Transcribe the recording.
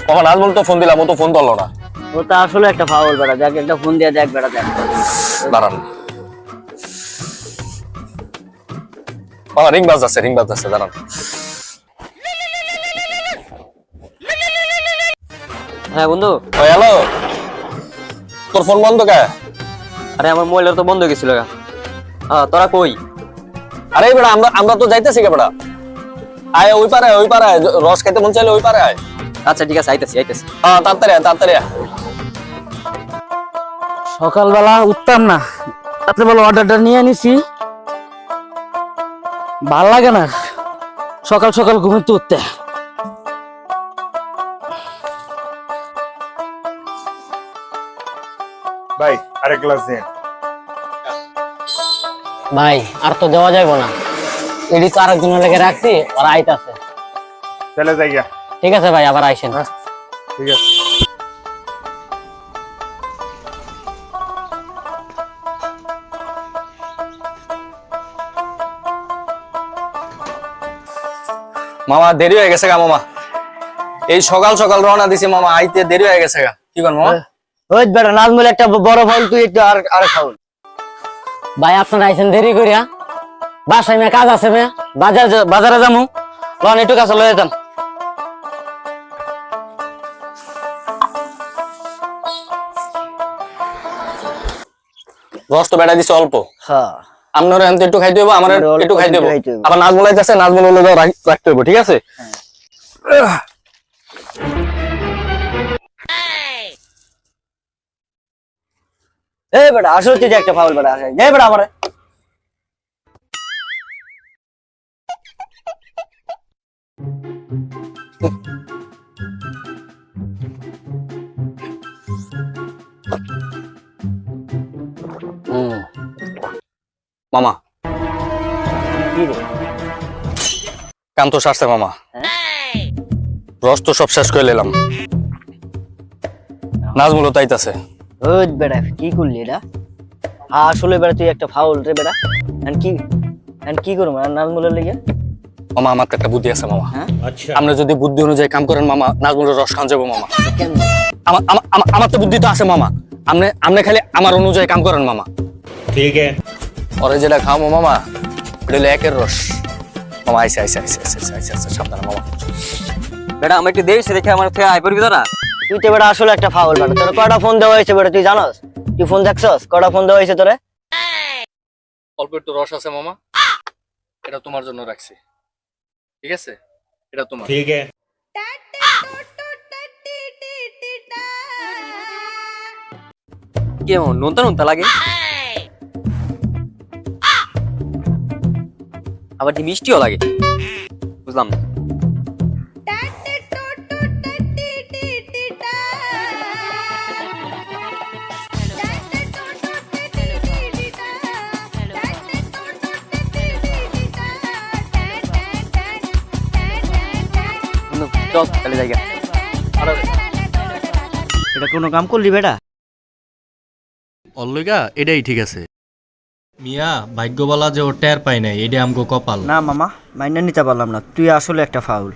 মামা নাজমুল তো ফোন দিলাম, ও তো ফোন ধরলো না। ও তো আসলে একটা ফাউল বেটা, দেখ একটা ফোন দিয়ে দেখ বেটা দেখ। দাঁড়ান মামা, রিং বাজছে, দাঁড়ান। হ্যাঁ বন্ধু। ওই হ্যালো, তোর ফোন বন্ধ কে? আরে আমার মোবাইলটা তো বন্ধ হয়ে গেছিল। হ্যাঁ তোরা কই? আরে বেটা আমরা তো যাইতেছি কে বেটা। আয় ওই পারে আয়, রস খাইতে মন চাইলে ওই পারে আয়। আচ্ছা ঠিক আছে, আইতেছি। হ্যাঁ তাড়াতাড়ি আয়। সকালবেলা উঠতাম না, রাত্রেবেলা অর্ডারটা নিয়ে নিছি, ভাল লাগে না সকাল সকাল ঘুমিতে উঠতে। ভাই আরেক গ্লাস দিন। ভাই আর তো দেওয়া যাবে না, এডি তো আরেকজনের লেগে রাখছি, আর আইতাছে। চলে যাই গা। ঠিক আছে ভাই, আবার আইসেন। ঠিক আছে। মামা দেরি হয়ে গেছে গা মামা, এই সকাল সকাল রওনা দিছি মামা, আইতে দেরি হয়ে গেছে গা। কি কর মামা? ওই বেটা নাজমুল একটা বড় ফাউল, তুই একটু আর ফাউল। ভাই আপনারা আইসেন দেরি করিয়া, বাসায় মেয়ে কাজ আছে, মেয়ে বাজারে যামু, লন একটু কাছে লয়ে যান। রস তো বেড়া দিছে অল্প, হ্যাঁ আপনারা একটু খাইতে হইব, আমার একটু খাইতে হইব। আবার নাজমুল আইতাছে, নাজমুল হলো রাখতে হইব, ঠিক আছে? এই বেটা আসলে তুই যে একটা ফাউল বেটা, এই বেটা আমার মামা কি রে? কাম তো সারছে মামা, রস তো সব শেষ করে নিলাম, নাজমুল তো আইতাছে। ওই বেটা কি করলি এটা? আসলে বেটা তুই একটা ফাউল রে বেটা। কি করবো নাজমুলের লেগে? মামা আমার তো একটা বুদ্ধি আছে মামা। হ্যাঁ? আমরা যদি বুদ্ধি অনুযায়ী কাম করেন মামা, নাজমুলের রস খান যাবো মামা। কেন? আমার তো বুদ্ধি তো আছে মামা, আপনি খালি আমার অনুযায়ী কাম করেন মামা। ঠিক আছে। ওরে যেটা খাওয়াবো মামা, এটা হলো একের রস মামা। আইসে সাবধানে মামা। বেটা আমার একটু দেরিছে দেখে আমার থেকে আই পড়বি তোরা। তুই তো বেটা আসলে একটা ফাউল বেটা। তোর কয়টা ফোন দেওয়া হয়েছে বেটা তুই জানোস? তুই ফোন দেখছস? কয়টা ফোন দেওয়া হয়েছে তোরে? অল্প একটু রস আছে মামা, এটা তোমার জন্য রাখছি, ঠিক আছে? এটা তোমার। ঠিক আছে। কেমন নোনতা লাগে? আবার কি মিষ্টিও লাগে? বুঝলাম না। চল তাহলে জায়গা। এটা কোনো কাম করলি বেটা? অল্লিগা এটাই ঠিক আছে। মিয়া ভাগ্য বলা যে ও টের পায় নাই, এটা আমগো কপাল। না মামা মাইনা নিতে পারলাম না, তুই আসলে একটা ফাউল।